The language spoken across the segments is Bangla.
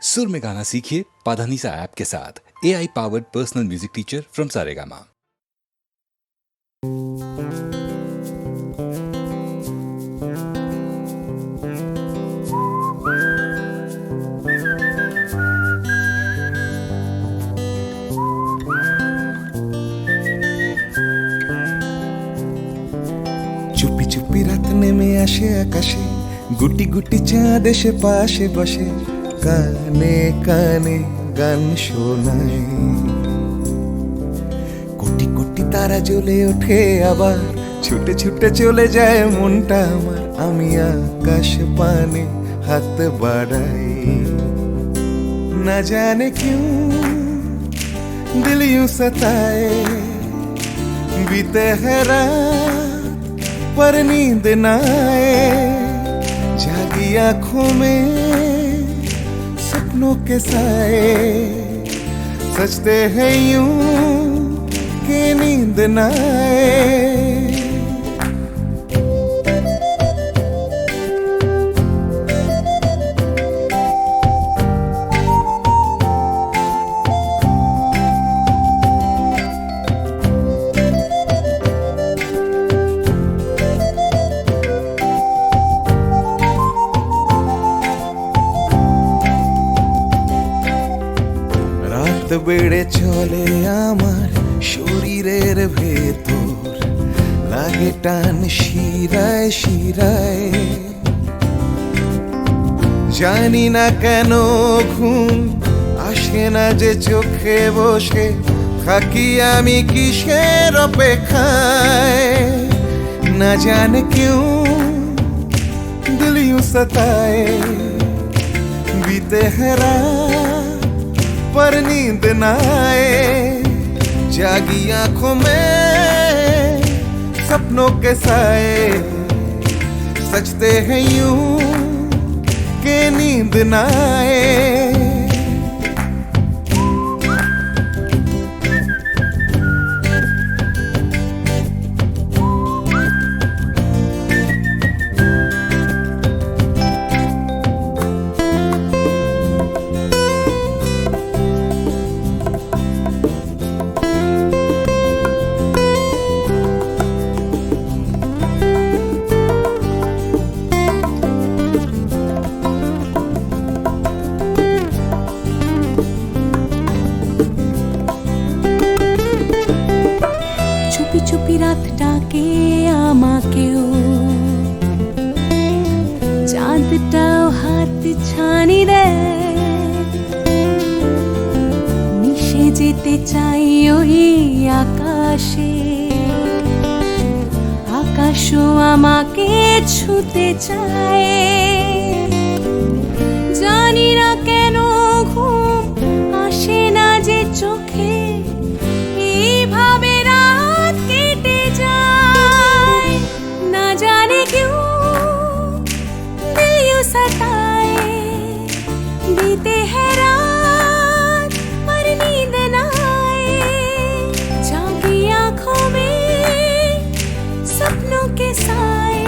सुर में गाना सीखिए पाधानीसा ऐप के साथ। AI powered personal music teacher from Saregama. চুপি চুপি রাত নেমে আসে আকাশে, গুটি গুটি চাঁদ এসে পাশে বসে, কানে কানে গান শোনায়। কোটি কোটি তারা জ্বলে ওঠে আবার, ছুটে ছুটে চলে যায় মনটা আমার। আমি আকাশ পানে হাত বাড়াই, না জানে क्यों दिल यूं सताए। बीते है रात पर नींद न आए, जागी आंखों में सपनों के साए। सजते हैं यूं कि नींद न आए। রাত বেড়ে চলে আমার শরীরের ভেতর, লাগে টান শিরায় শিরায়। জানি না কেন ঘুম আসে না যে চোখে বসে, থাকি আমি কিসের অপেক্ষায়। না জানে क्यों दिल यूं सताए। बीते है रात पर नींद न आए, जागी आंखों में सपनों के साए। सजते हैं यूं कि नींद न आए। চুপি চুপি রাত ডাকে আমাকেও, চাঁদটাও হাত ছানি দেয়। মিশে যেতে চাই ওই আকাশে, আকাশও আমাকে ছুতে চায়। জানি না কেন ঘুম আসে না যে চোখে, এইভাবে রাত কেটে যায়। না জানে क्यों दिल यूं सताए। बीते है रात पर नींद न आए, जागी आंखों में सपनों के साए।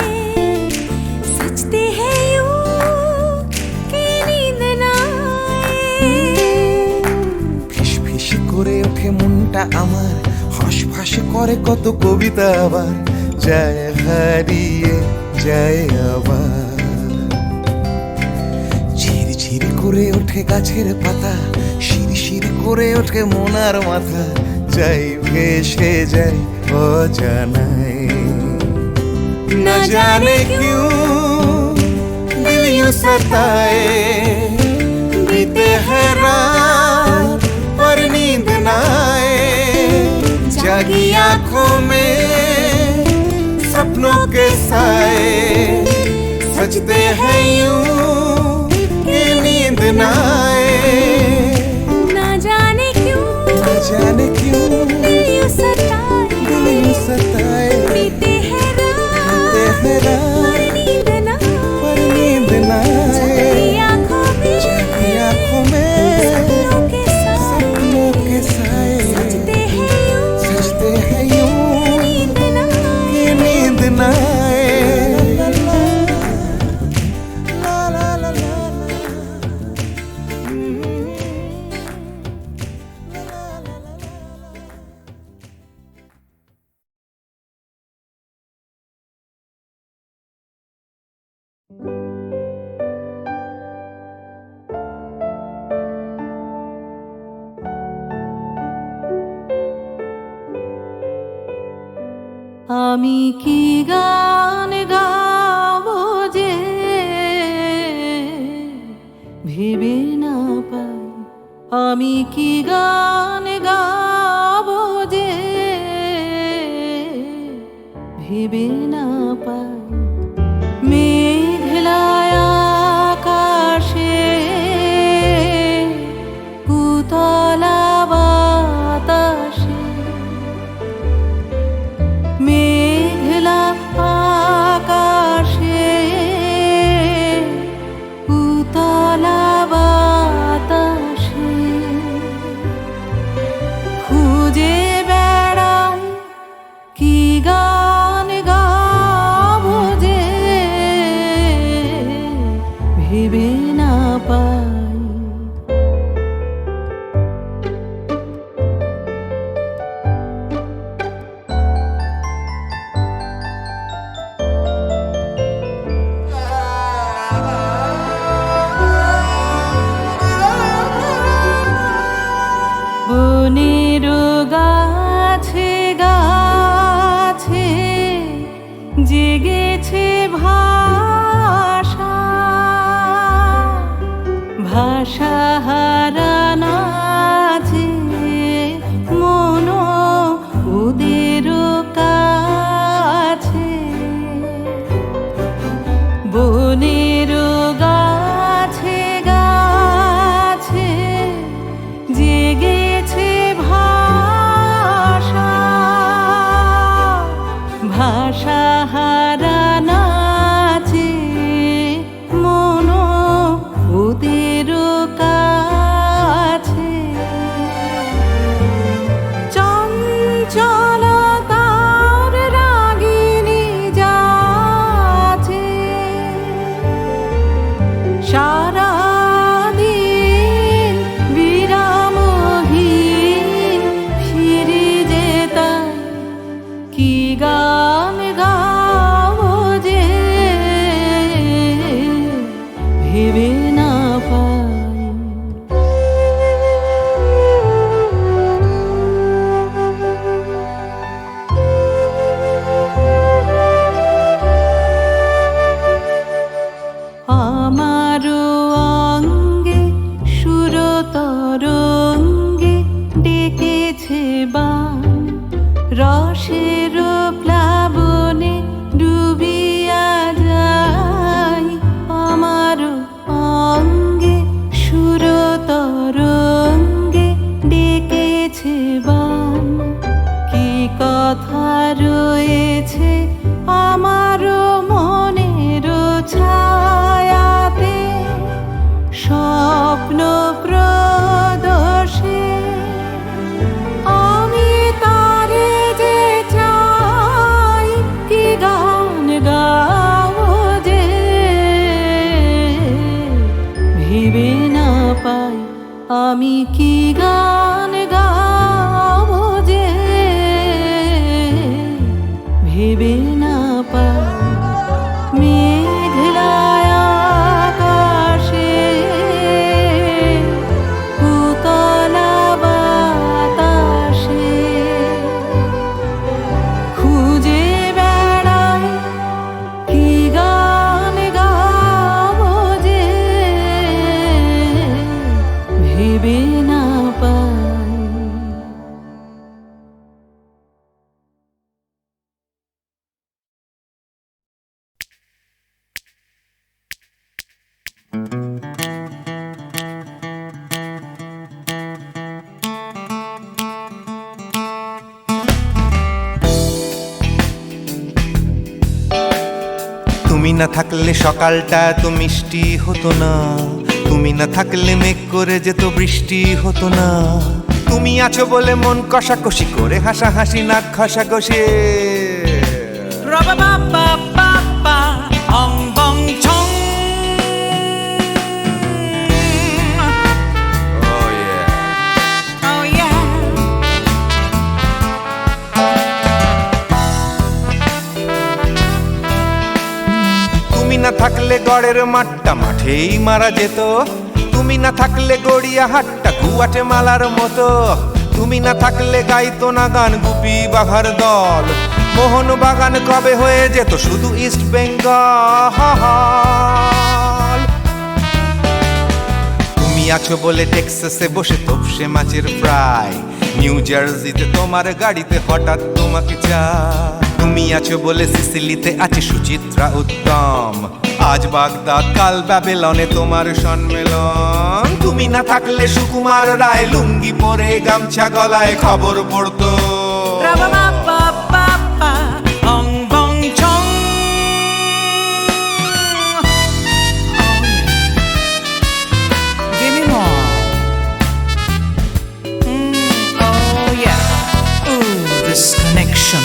सजते हैं यूं कि नींद न आए। ফিস ফিস করে ওঠে মনটা আমার, হাঁস করে কত কবিতা আবার, যায় হারিয়ে যায় আবার। ঝিরঝির করে ওঠে গাছের পাতা, শিরশির করে ওঠে মনার মাথা, যাই ভেসে যায় অজানায়। না জানে क्यों दिल यूं सताए। बीते है रात पर नींद न आए, जागी आंखों में सपनों के साए। सजते हैं यूं कि नींद न आए। ना जाने क्यों दिल यूं सताए। सताए। बीते है बीते है रात पर नींद न आए, जागी आंखों में सपनों के साए। सजते हैं यूं कि नींद न आए। ला ला ला ला। আমি কি গান গাবো যে ভেবে না পাই, আমি কি গান গাবো যে ভেবে না পাই। মেঘলায় আকাশে উতলা বাতাসে, মেঘলা আকাশে উতলা বাতাসে খুঁজে বেড়াই কি গান গাবো যে ভেবে না পাই। বনের গাছে গাছে জেগেছে ভাষা, ভাষা হারানো আছে মন ওদের কাছে। বনের গাছে গাছে জেগেছে ভাষা, ভাষা হারানো আছে মন ওদের কাছে। চঞ্চলতার রাগিনী যাচ্ছে সারাদিন বিরামহীন, ফিরে যেতাম কি গান গাবো যে ভেবে না পাই। আমারও অঙ্গে সুরতরঙ্গে ডেকেছে বান, রসের প্লাবনে ডুবিয়া যাই। আমারও অঙ্গে সুরতরঙ্গে ডেকেছে বান, কি কথা রয়েছে আমারও মনের ছায়াতে, স্বপ্ন প্রদর্শে আমি তারে যে চাই কি গান গাবো যে ভেবে না পাই। আমি কি গান গাবো যে ভেবে না পাই। মেঘলায় আকাশে উতলা বাতাসে খুঁজে বেড়াই কি গান গাবো যে ভেবে না পাই। তুমি না থাকলে সকালটা তো মিষ্টি হতো না, তুমি না থাকলে মেঘ করে যেত বৃষ্টি হতো না। তুমি আছো বলে মন কষাকষি করে হাসাহাসি নাক ঘষাঘষি। তুমি না থাকলে গড়ের মাঠটা মাঠেই মারা যেত, তুমি না থাকলে গড়িয়া হাটটা গুয়াটে মালার মতো। তুমি না থাকলে গাইতো না গান গুপি বাঘার দল, মোহন বাগান কবে হয়ে যেত শুধু ইস্ট বেঙ্গল। তুমি আছো বলে টেক্সাসে বসে তপসে মাছের ফ্রাই, নিউ জার্সিতে তোমার গাড়িতে হঠাৎ তোমাকে চাই। তুমি আছো বলে সিসিলিতে আছে সুচিত্রা উত্তম, আজ বাগদাদ কাল ব্যাবিলনে তোমার সম্মেলন। তুমি না থাকলে সুকুমার রায় লুঙ্গি পরে গামছা গলায় খবর পড়তো। Ra-ba-ba-ba-ba-ba, ong bong chong. Oh, yeah. Give me more. Oh yeah. Ooh, this connection.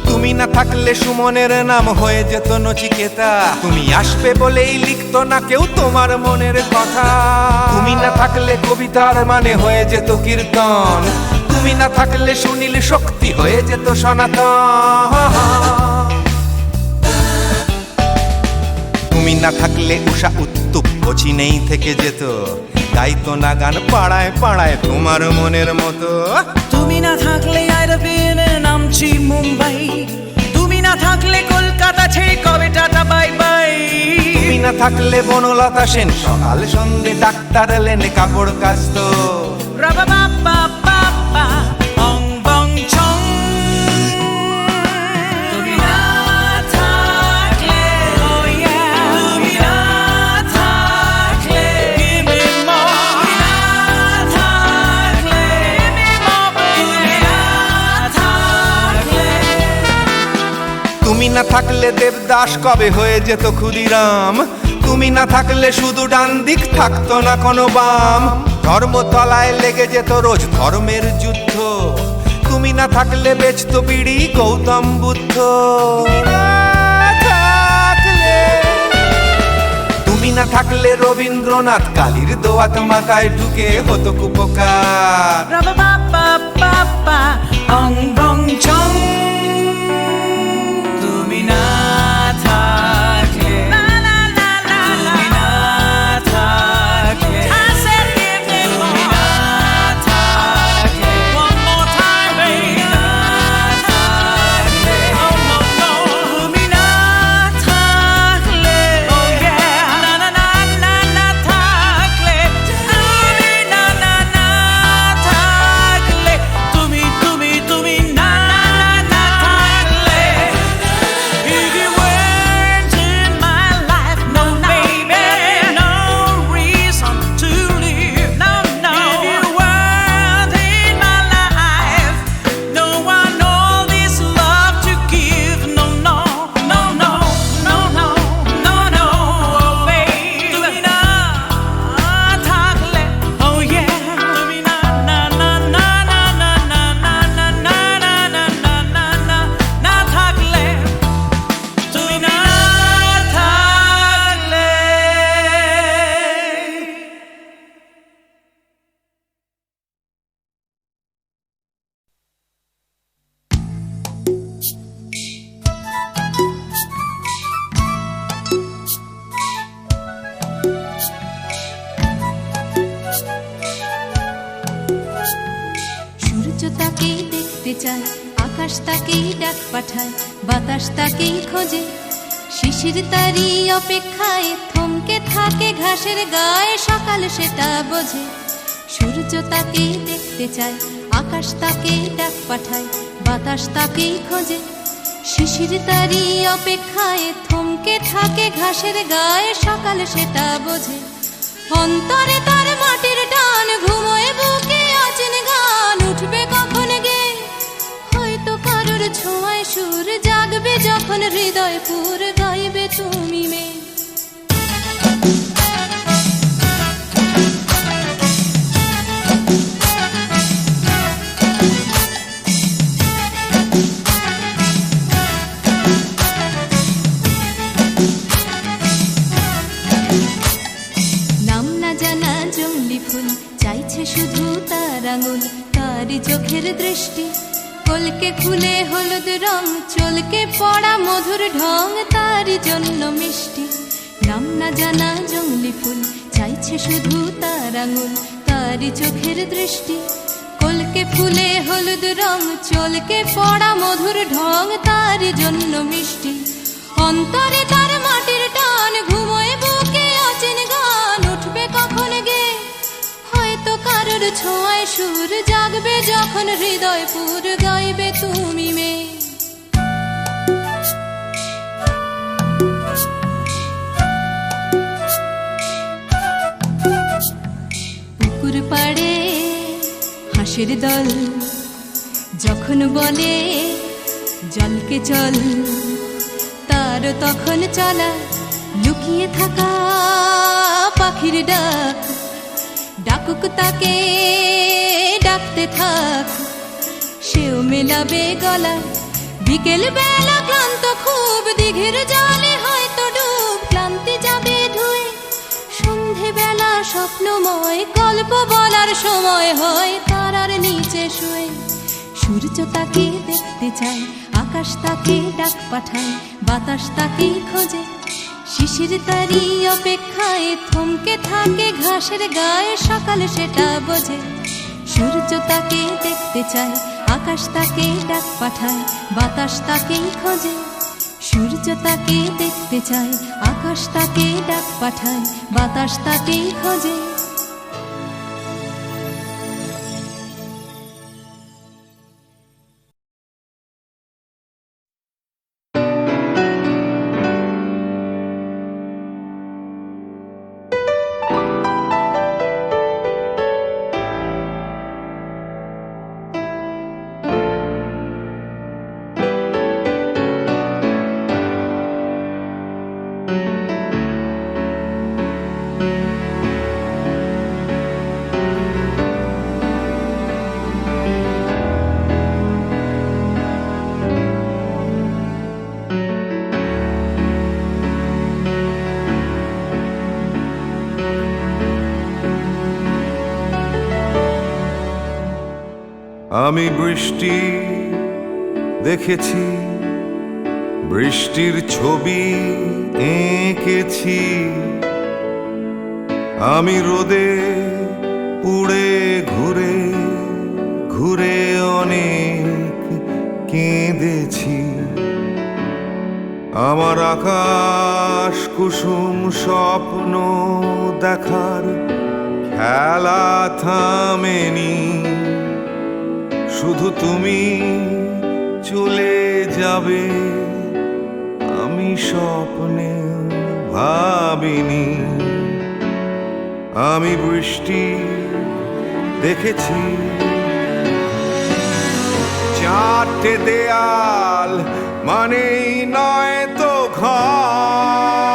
তুমি না থাকলে সুমনের নাম হয়ে যেত নচিকেতা, তুমি আসবে বলেই লিখতো না কেউ তোমার মনের কথা। তুমি না থাকলে কবিতার মানে হয়ে যেত কীর্তন, তুমি না থাকলে সুনীল শক্তি হয়ে যেত সনাতন। তুমি না থাকলে উষা উত্তুপ নেই থেকে যেত, গাইতো না গান পাড়ায় পাড়ায় তোমার মনের মতো। তুমি না থাকলে I'd have been in আমচি মুম্বাই, তুমি না থাকলে কলকাতা ছেড়ে কবে টাটা বাই বাই। তুমি না থাকলে বনলতা সেন সকাল সন্ধে ডাক্তার লেনে কাপড় কাচতো। Ra-ba-ba-ba-ba-ba, ong bong chong. তুমি না থাকলে, oh yeah, তুমি না থাকলে, give me more. তুমি না থাকলে, give me more, তুমি না থাকলে। তুমি না থাকলে দেবদাস কবে হয়ে যেত ক্ষুদিরাম, তুমি না থাকলে শুধু ডান দিক থাকতো না কোনো বাম। ধর্মতলায় লেগে যেত রোজ ধর্মের যুদ্ধ, তুমি না থাকলে বেচতো বিড়ি গৌতম বুদ্ধ। তুমি না থাকলে রবীন্দ্রনাথ কালীর দোয়াত মাথায় ঢুকে হতো কুপকার। Ra-ba-ba-ba-ba-ba, ong bong chong. তুমি না থাকলে, la la la la, তুমি না থাকলে, I said give me more. তুমি না থাকলে, one more time baby. তুমি না থাকলে, oh no no. তুমি না থাকলে, oh yeah, na na na na na থাকলে, তুমি না না না থাকলে, তুমি না না না থাকলে, if you weren't in my life, no baby, no reason to live, no no. If you weren't in my life, no one all this love to give, no no no no no no no no, oh baby. তুমি না থাকলে, oh yeah, তুমি না না না না না না না না না না না না না না না না থাকলে, তুমি না থাকলে। সূর্য তাকেই দেখতে চায়, আকাশ তাকেই ডাক পাঠায়, বাতাস তাকেই খোঁজে, শিশির তারই অপেক্ষায় থমকে থাকে ঘাসের গায়ে, সকাল সেটা বোঝে। সূর্য তাকেই দেখতে চায়, আকাশ তাকেই ডাক পাঠায়, বাতাস তাকেই খোঁজে, শিশির তারই অপেক্ষায় থমকে থাকে ঘাসের গায়ে, সকাল সেটা বোঝে। অন্তরে তার মাটির টান, ঘুমোয় বুকে অচেন গান, উঠবে কখন গে হয়তো কারোর ছোঁয়ায় সুর, জাগবে যখন হৃদয় পুর, গাইবে তুমি মে। নাম না জানা জংলি ফুল চাইছে শুধু তার আঙুল, তারই চোখের দৃষ্টি কলকে ফুলে হলুদ রং, চলকে পড়া মধুর ঢং, তারই জন্য মিষ্টি। নাম না জানা জংলি ফুল চাইছে শুধু তার আঙুল, তারই চোখের দৃষ্টি চোখে ফুলে হলুদ রং, চলকে পড়া মধুর ঢং, তার জন্য মিষ্টি অন্তরে তার মাটির টান, ঘুমোয় বুকে অচেন গান, উঠবে কখন গে হয়তো কারোর ছোঁয়ায় সুর, জাগবে যখন হৃদয় পুর, গাইবে তুমি মেয়ে। পুকুর পাড়ে হাঁসের দল যখন বলে জলকে চল, তার তখন চলা লুকিয়ে থাকা পাখির ডাক, ডাকুক তাকে ডাকতে থাক, সেও মেলাবে গলা। বিকেল বেলা ক্লান্ত খুব, দিঘির জলে হয়তো ডুব, ক্লান্তি যাবে ধুয়ে সন্ধে বেলা স্বপ্নময়, গল্প বলার সময় হয় তারার নিচে শুয়ে। সূর্য তাকে দেখতে চায়, আকাশ তাকে ডাক পাঠায়, বাতাস তাকে খোঁজে, শিশির তারি অপেক্ষায় থমকে থাকে ঘাসের গায়ে, সকাল সেটা বোঝে। সূর্য তাকে দেখতে চায়, আকাশ তাকে ডাক পাঠায়, বাতাস তাকে খোঁজে, সূর্য তাকে দেখতে চায়, আকাশ তাকে ডাক পাঠায়, বাতাস তাকে খোঁজে। আমি বৃষ্টি দেখেছি, বৃষ্টির ছবি এঁকেছি, আমি রোদে পুড়ে ঘুরে ঘুরে অনেক কেঁদেছি। আমার আকাশ কুসুম স্বপ্ন দেখার খেলা থামেনি, শুধু তুমি চলে যাবে আমি স্বপ্নে ভাবিনি। আমি বৃষ্টি দেখেছি, চারটে দেয়াল মানেই নয় তো ঘর,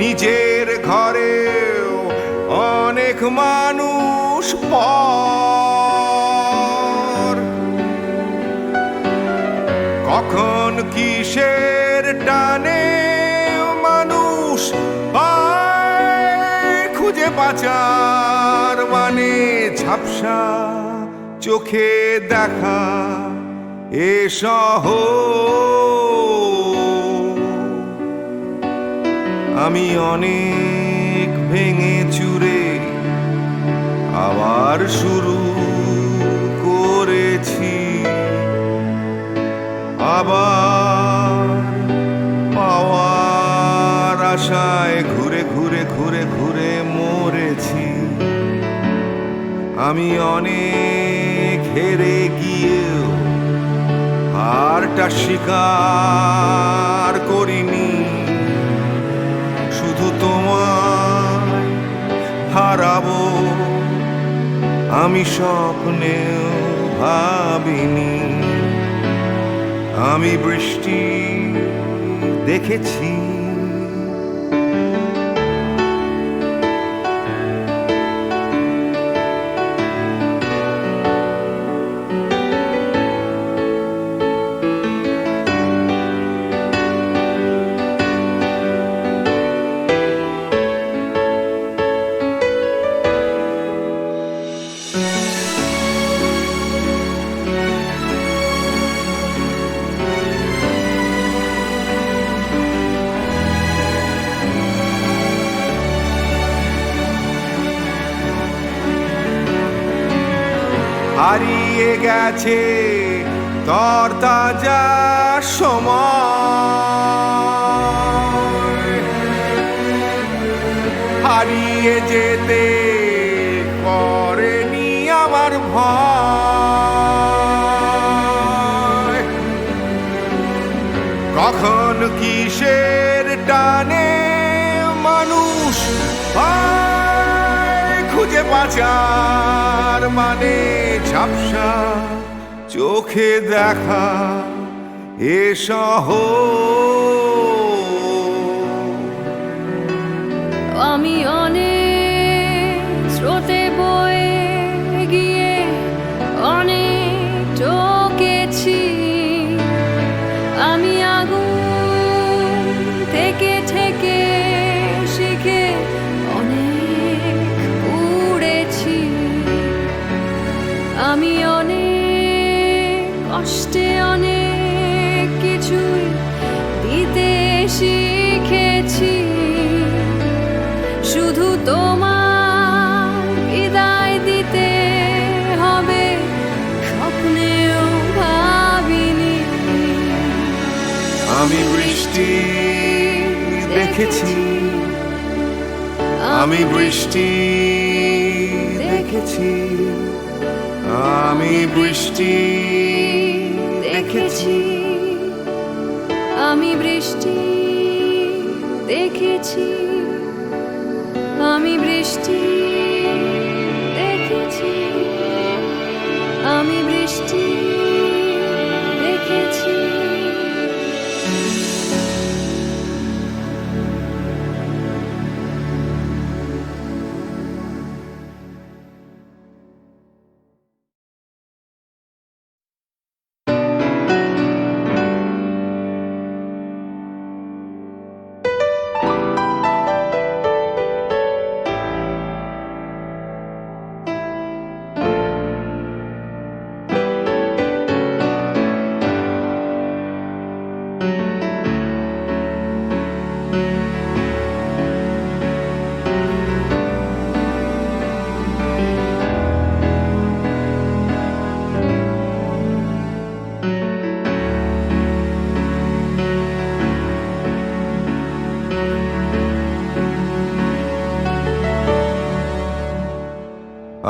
নিজের ঘরেও অনেক মানুষ পর। কখন কিসের টানে মানুষ পায় খুঁজে বাঁচার মানে, ঝাপসা চোখে দেখা এ শহর। আমি অনেক ভেঙে চুরে আবার শুরু করেছি, আবার পাওয়ার আশায় ঘুরে ঘুরে ঘুরে ঘুরে মরেছি। আমি অনেক হেরে গিয়েও হারটা স্বীকার করিনি, শুধু তোমায় হারাবো আমি স্বপ্নেও ভাবিনি। আমি বৃষ্টি দেখেছি, হারিয়ে গেছে তরতাজা সময়, হারিয়ে যেতে করেনি আমার ভয়। কখন কিসের টানে মানুষ পায় খুঁজে বাঁচার মানে ঝাপসা চোখে দেখা এ শহর। আমি অনেক স্রোতে বয়ে গিয়ে অনেক টকেছি, আমি আগুন থেকে থেকে শিখে অনেক পুড়েছি, আমি অনেক কষ্টে অনেক কিছুই দিতে শিখেছি। শুধু তোমার বিদায় দিতে হবে স্বপ্নেও ভাবিনি। আমি বৃষ্টি দেখেছি, আমি বৃষ্টি দেখেছি, আমি বৃষ্টি দেখেছি, আমি বৃষ্টি দেখেছি, আমি বৃষ্টি দেখেছি, আমি বৃষ্টি দেখেছি।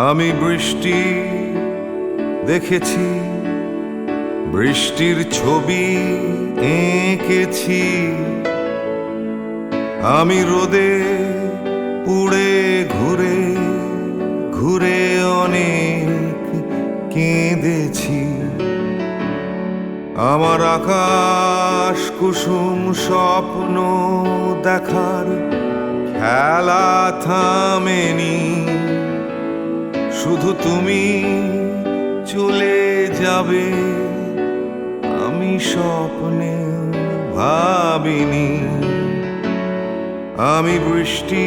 আমি বৃষ্টি দেখেছি, বৃষ্টির ছবি এঁকেছি, আমি রোদে পুড়ে ঘুরে ঘুরে অনেক কেঁদেছি। আমার আকাশ কুসুম স্বপ্ন দেখার খেলা থামেনি, শুধু তুমি চলে যাবে আমি স্বপ্নে ভাবিনি। আমি বৃষ্টি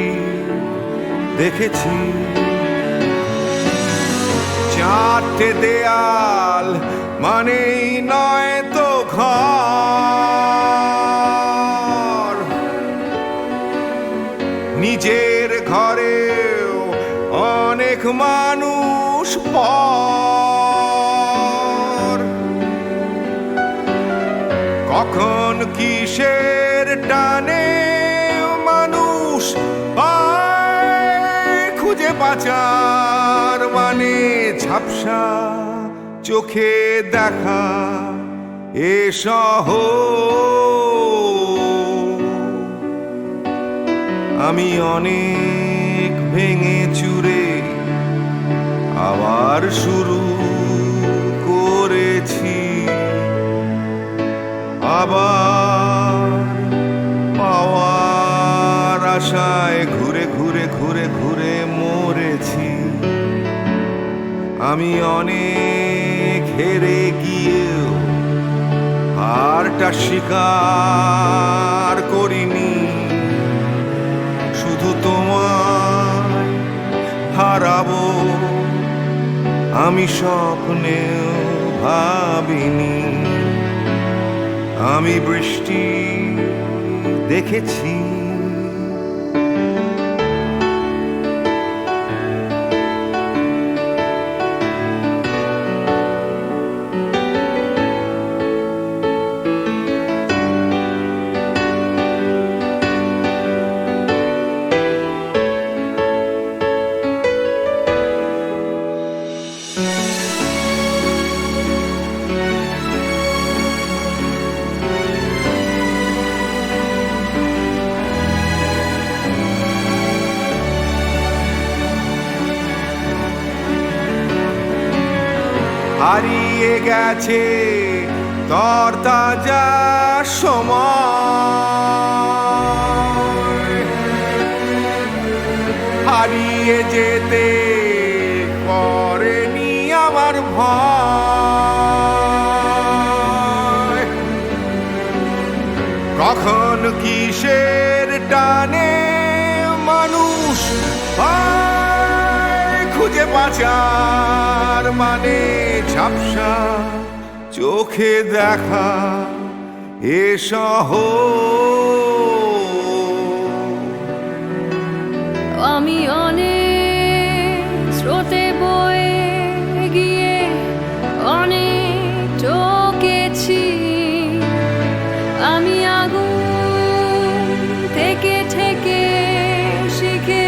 দেখেছি, চারটে দেয়াল মানেই নয় তো ঘর, নিজের ঘরেও অনেক মানুষ পর। কখন কিসের টানে মানুষ পায় খুঁজে বাঁচার মানে ঝাপসা চোখে দেখা এ শহর। আমি অনেক ভেঙে চুরে আবার শুরু করেছি, আবার পাওয়ার আশায় ঘুরে ঘুরে ঘুরে ঘুরে মরেছি। আমি অনেক হেরে গিয়েও হারটা স্বীকার করিনি, শুধু তোমায় হারাবো আমি স্বপ্নেও ভাবিনি। আমি বৃষ্টি দেখেছি, গেছে তরতাজা সময়, হারিয়ে যেতে করেনি আমার ভয়। কখন কিসের টানে মানুষ পায় খুঁজে বাঁচার মানে, ঝাপসা চোখে দেখা এ শহর। আমি অনেক স্রোতে বয়ে গিয়ে অনেক টকেছি, আমি আগুন থেকে থেকে শিখে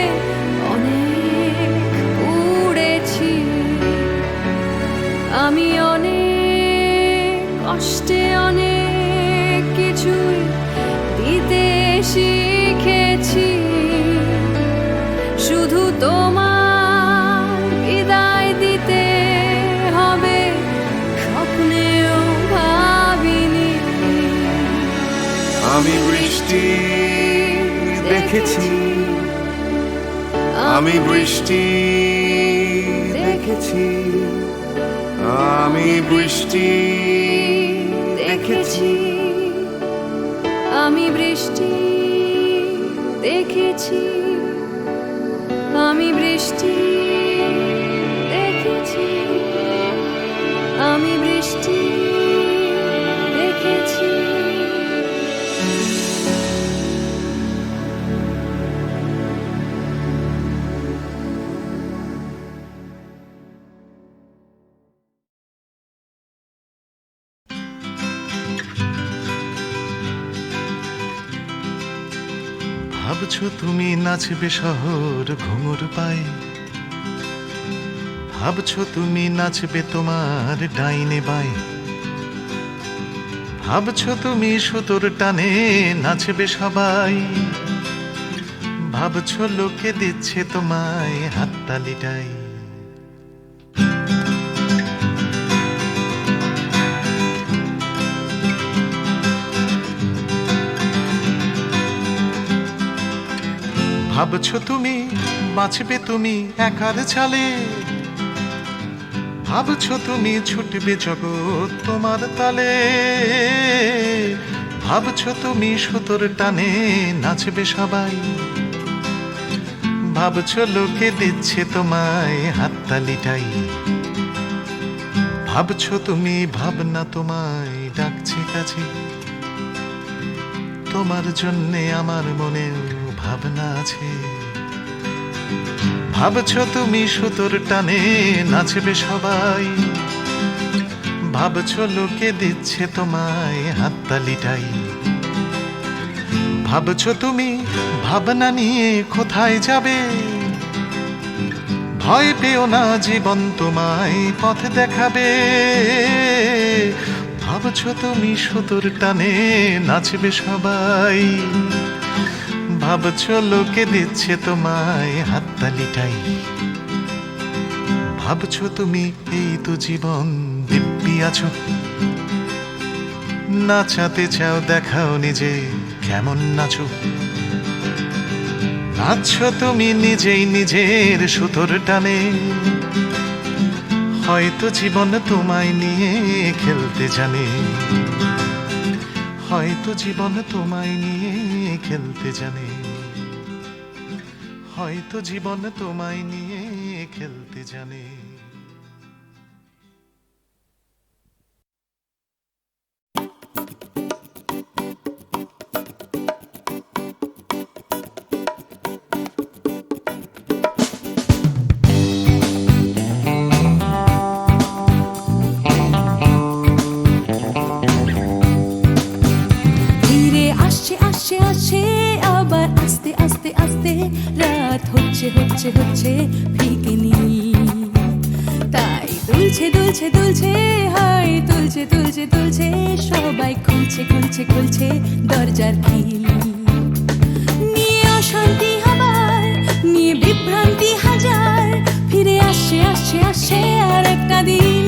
অনেক উড়েছি, আমি অনেক কষ্টে অনেক কিছুই দিতে শিখেছি। শুধু তোমার বিদায় দিতে হবে স্বপ্নেও ভাবিনি। আমি বৃষ্টি দেখেছি, আমি বৃষ্টি দেখেছি, আমি বৃষ্টি দেখেছি, আমি বৃষ্টি দেখেছি, আমি বৃষ্টি দেখেছি, আমি বৃষ্টি দেখেছি। ভাবছো তুমি নাচবে শহর ঘুঙুর পায়ে, ভাবছো তুমি নাচবে তোমার ডাইনে বায়ে, ভাবছো তুমি সুতোর টানে নাচবে সবাই, ভাবছো লোকে দিচ্ছে তোমায় হাততালিটাই। ভাবছো তুমি বাঁচবে তুমি একার ছালে, ভাবছো তুমি ছুটবে জগৎ তোমার তালে, ভাবছো তুমি সুতোর টানে নাচবে সবাই, ভাবছো লোকে দিচ্ছে তোমায় হাততালিটাই। ভাবছো তুমি ভাবনা তোমায় ডাকছে কাছে, তোমার জন্যে আমার মনেও ভাবনা আছে। ভাবছো তুমি সুতোর টানে নাচবে সবাই, ভাবছো লোকে দিচ্ছে তোমায় হাততালিটাই। ভাবছো তুমি ভাবনা নিয়ে কোথায় যাবে, ভয় পেও না জীবন তোমায় পথ দেখাবে। ভাবছো তুমি সুতোর টানে নাচবে সবাই, ভাবছো লোকে দিচ্ছে তোমায় হাততালিটাই। ভাবছো তুমি এই তো জীবন দিব্যি আছো, নাচাতে চাও দেখাও নিজে কেমন নাচো। নাচছো তুমি নিজেই নিজের সুতোর টানে, হয়তো জীবন তোমায় নিয়ে খেলতে জানে, হয়তো জীবন তোমায় নিয়ে খেলতে জানে, হয়তো জীবন তোমায় নিয়ে খেলতে জানে। হচ্ছে ফিকে নীল, তাই দুলছে দুলছে দুলছে হাই তুলছে তুলছে তুলছে সবাই খুলছে খুলছে খুলছে দরজার খিল। নিয়ে অশান্তি হাবার নিয়ে বিভ্রান্তি হাজার, ফিরে আসছে আসছে আসছে আর একটা দিন।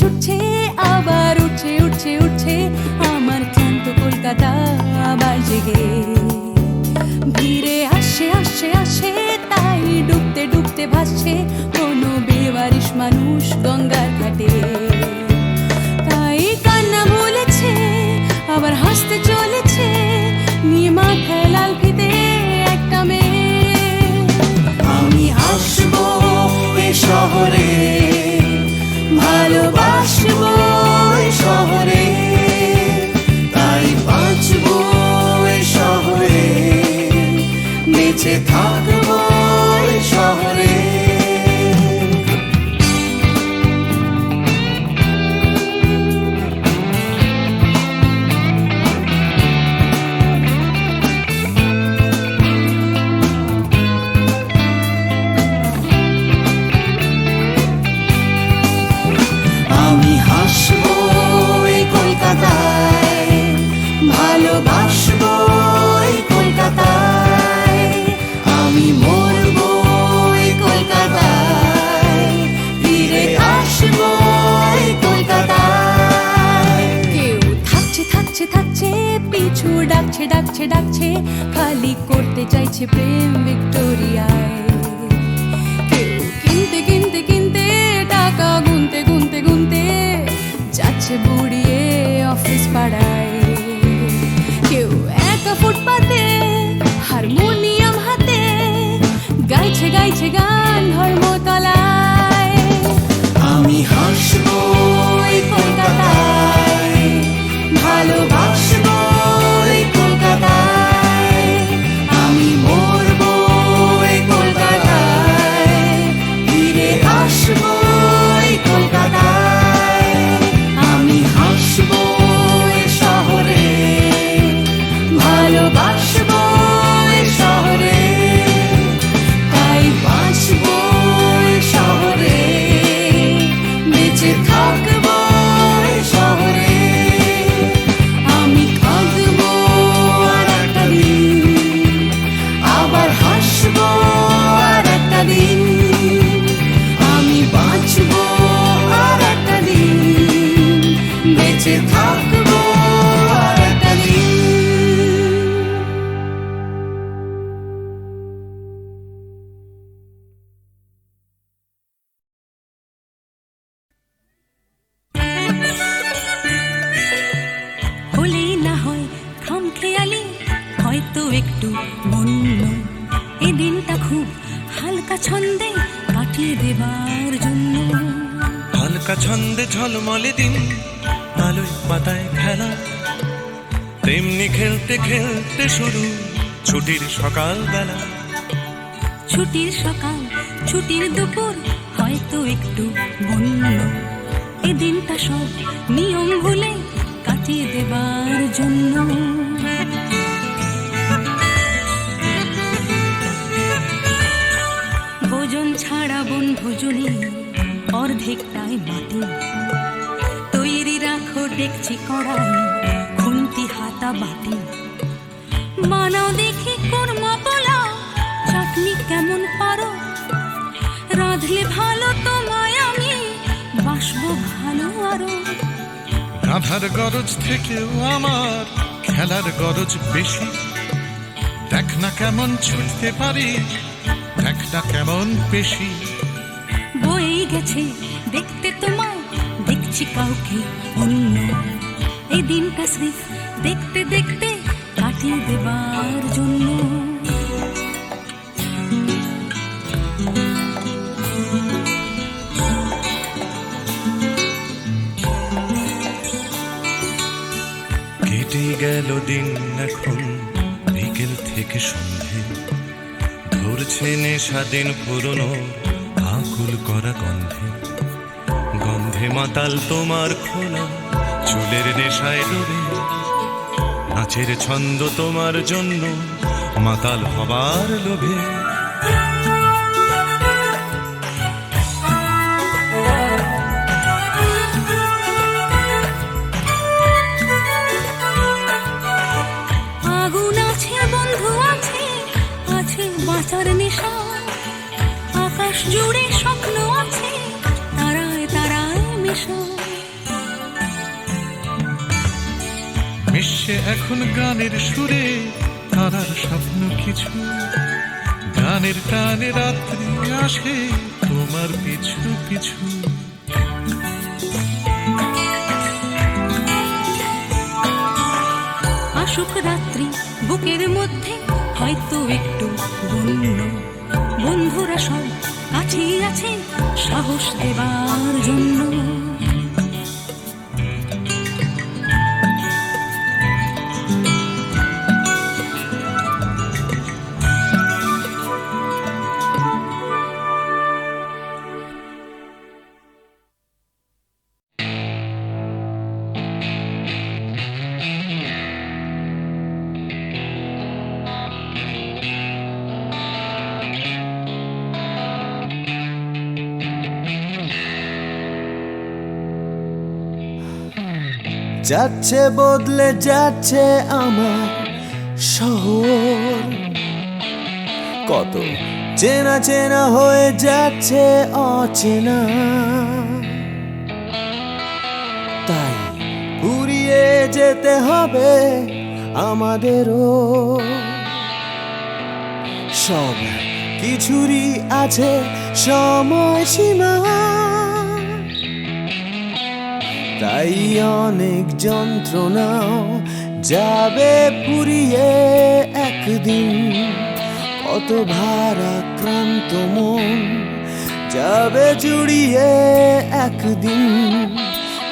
ছুটছে আবার উঠছে উঠছে উঠছে আমার ক্লান্ত কলকাতা আবার জেগে ভিড়ে আসে আসে আসে তাই ডুবতে ডুবতে ভাসছে কোনো বেওয়ারিশ মানুষ গঙ্গার ঘাটে তাই কান্না ভুলেছে আবার হাসতে চলেছে নিয়ে মাথায় লাল ফিতে একটা মেয়ে আমি আসবো এ শহরে, ভালোবাসবো এ শহরে, তাই বাঁচবো এ শহরে, বেঁচে থাকবো এ শহরে। আমি হাসবো এই কলকাতায়, ভালোবাসবো এই কলকাতায়, আমি মরবো এই কলকাতায়, ফিরে আসবো এই কলকাতায়। কেউ থাকছে থাকছে থাকছে পিছু ডাকছে ডাকছে ডাকছে খালি করতে চাইছে প্রেম ভিক্টোরিয়ায় কেউ কিনতে কিনতে কিনতে টাকা গুনতে গুনতে গুনতে যাচ্ছে বুড়িয়ে অফিস পাড়ায় কেউ একা ফুটপাতে হারমোনিয়াম হাতে গাইছে গাইছে গান ধর্মতলায় আমি হাসবো এই কলকাতায়, ভালোবাসবো এই কলকাতায়, আমি মরবো এই কলকাতায়, ফিরে আসবো এই কলকাতায়। আমি হাসবো এই শহরে, ভালোবাসবো এই শহরে, তাই বাঁচবো এই শহরে, বেঁচে থাকবো এই শহরে। আমি কাঁদবো আর একটা দিন, আবার হাসবো আর একটা দিন, আমি বাঁচবো আর একটা দিন, বেঁচে থাকবো আর একটা দিন। হলেই না হয় খামখেয়ালি হয়তো একটু বন্য এই দিনটা খুব হালকা ছন্দে কাটিয়ে দেবার জন্য হালকা ছন্দে ঝলমলে দিন, আলোয় পাতায় খেলা, তেমনি খেলতে খেলতে শুরু ছুটির সকাল বেলা। ছুটির সকাল ছুটির দুপুর হয়তো একটু বন্য এই দিনটা সব নিয়ম ভুলে কাটিয়ে দেবার জন্য ভোজন ছাড়া বন ভোজনী অর্ধেকটাই মাটি তৈরি রাখো ডেকচি কড়াই খুন্তি হাতা বাটি বানাও দেখি কোরমা পোলাও চাটনি কেমন পারো রাঁধলে ভালো তোমায় আমি বাসবো ভালো আরো রাধার গরজ থেকেও আমার খেলার গরজ বেশি। দেখ না কেমন ছুটতে পারি, দেখ না কেমন পেশি। বই গেছে দেখতে তোমায় দেখছি কাউকে অন্য এই দিনটা স্রেফ দেখতে দেখতে কাটিয়ে দেবার জন্য কেটে গেল দিন এখন বিকেল থেকে সন্ধে, ধরছে নেশা দিন পুরনো আকুল করা গন্ধে। গন্ধে মাতাল তোমার খোলা চুলের নেশায় ডুবে, নাচের ছন্দ তোমার জন্য মাতাল হবার লোভে। আগুন আছে বন্ধু আছে আছে বাঁচার নেশা আকাশ জুড়ে স্বপ্ন আছে তারায় তারায় মেশা এখন গানের সুরে তারার স্বপ্ন কিছু, গানের টানে রাত্রি আসে তোমার পিছু পিছু। আসুক রাত্রি বুকের মধ্যে হয়তো একটু বন্য, বন্ধুরা সব কাছেই আছে সাহস দেবার জন্য। যাচ্ছে বদলে যাচ্ছে আমার শহর, কত চেনা চেনা হয়ে যাচ্ছে অচেনা। তাই ঘুরিয়ে যেতে হবে আমাদেরও, সব কিছুরই আছে সময়সীমা। তাই অনেক যন্ত্রণাও যাবে ফুরিয়ে একদিন, কত ভারাক্রান্ত মন যাবে জুড়িয়ে একদিন।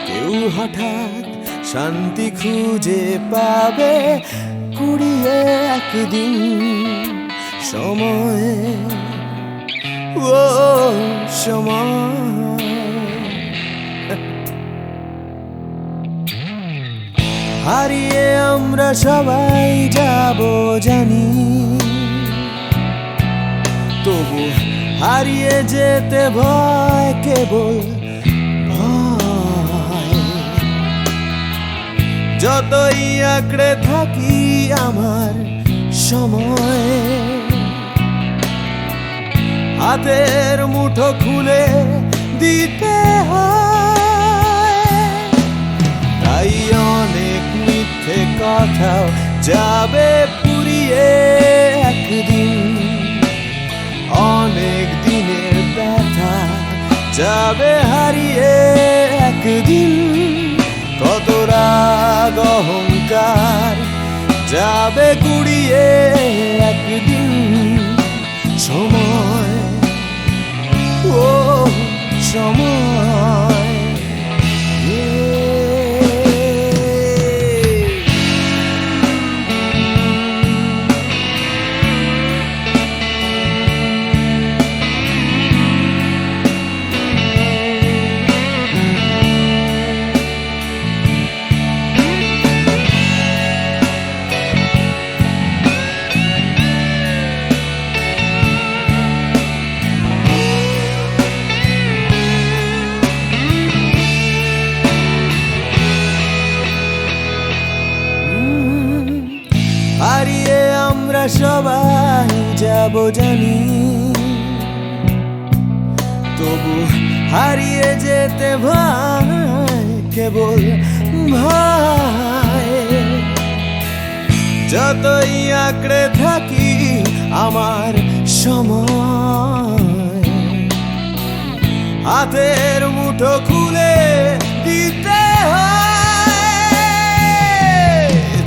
কেউ হঠাৎ শান্তি খুঁজে পাবে কুড়িয়ে একদিন সময়ে, ও সময়। হারিয়ে আমরা সবাই যাব জানি, তবু হারিয়ে যেতে ভয়, কেবল ভয়। যতই আঁকড়ে থাকি আমার সময়, হাতের মুঠো খুলে দিতে হয়। তাই অনেক মিথ্যে কথাও যাবে পুরিয়ে একদিন, অনেক দিনের ব্যথা যাবে হারিয়ে একদিন। কত রাগ অহংকার যাবে কুড়িয়ে একদিন সময়, ও সময়। হারিয়ে আমরা সবাই যাব জানি, তবু হারিয়ে যেতে ভয়, কেবল ভয়। যতই আঁকড়ে থাকি আমার সময়, হাতের মুঠো খুলে দিতে হয়।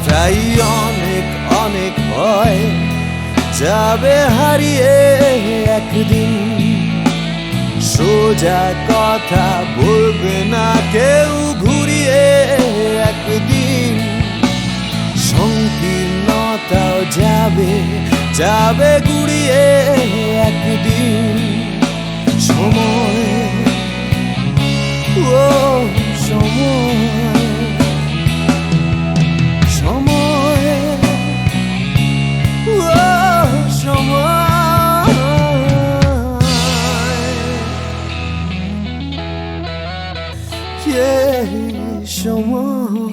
তাই অনেক অনেক ভয় যাবে হারিয়ে একদিন, সোজা কথা বলবে না কেউ ঘুরিয়ে একদিন। সংকীর্ণতাও যাবে যাবে ঘুরিয়ে একদিন সময়, ও সময়। সময়, ও সময়। সময়।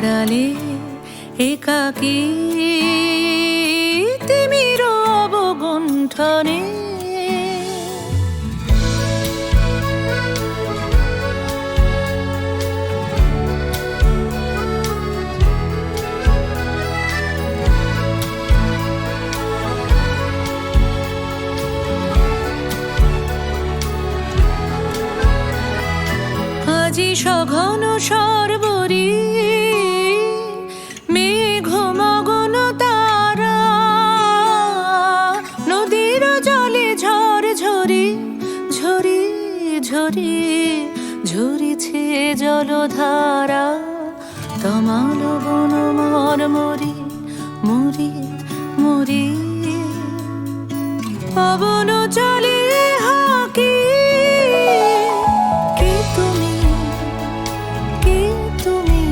দাঁড়ালে একাকী তিমির অবগুণ্ঠনে আজি সঘন সর্বরী মেঘ মগন তারা নদীর জলে ঝড় ঝরি ঝরি ঝরি ঝরিছে জলধারা তমাল বন মর মরি মরি মরি পবন চলে হাকি কে তুমি কে তুমি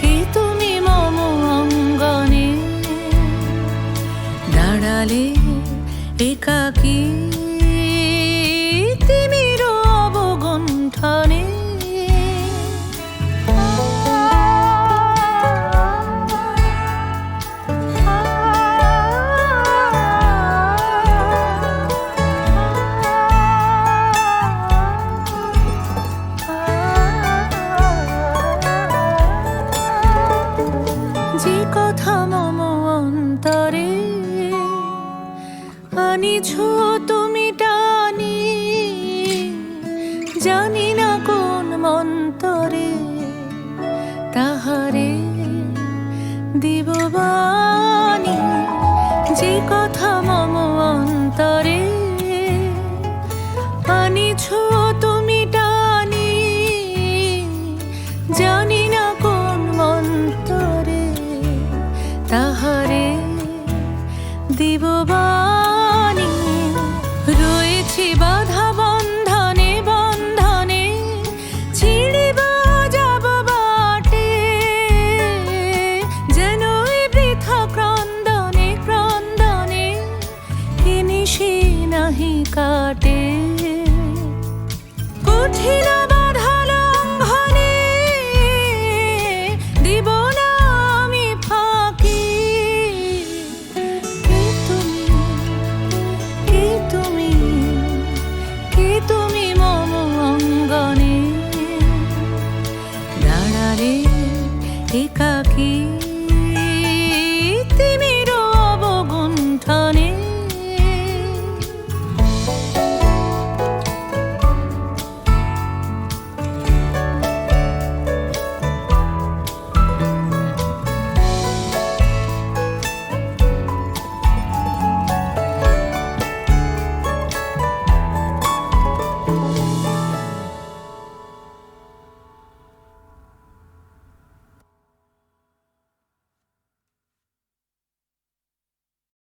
কে তুমি মম অঙ্গনে দাঁড়ালে একাকী তিমির অবগুণ্ঠনে যে কথা মম অন্তরে আনিছ তুমি টানি জানি না কোন মন্তরে তাহারে দিব বাণী যে কথা মম অন্তরে আনিছ তুমি টানি জানি না কোন মন্তরে তাহারে দিব বাণী রয়েছি বাধা বন্ধনে বন্ধনে ছিড়িব যাব বাটে যেন এই বৃথা ক্রন্দনে ক্রন্দনে এ নিশি নাহি কাটে কঠিন বাধা লঙ্ঘনে দিব না আমি ফাঁকি কে তুমি কে তুমি কে তুমি মম অঙ্গনে দাঁড়ালে একাকী তিমির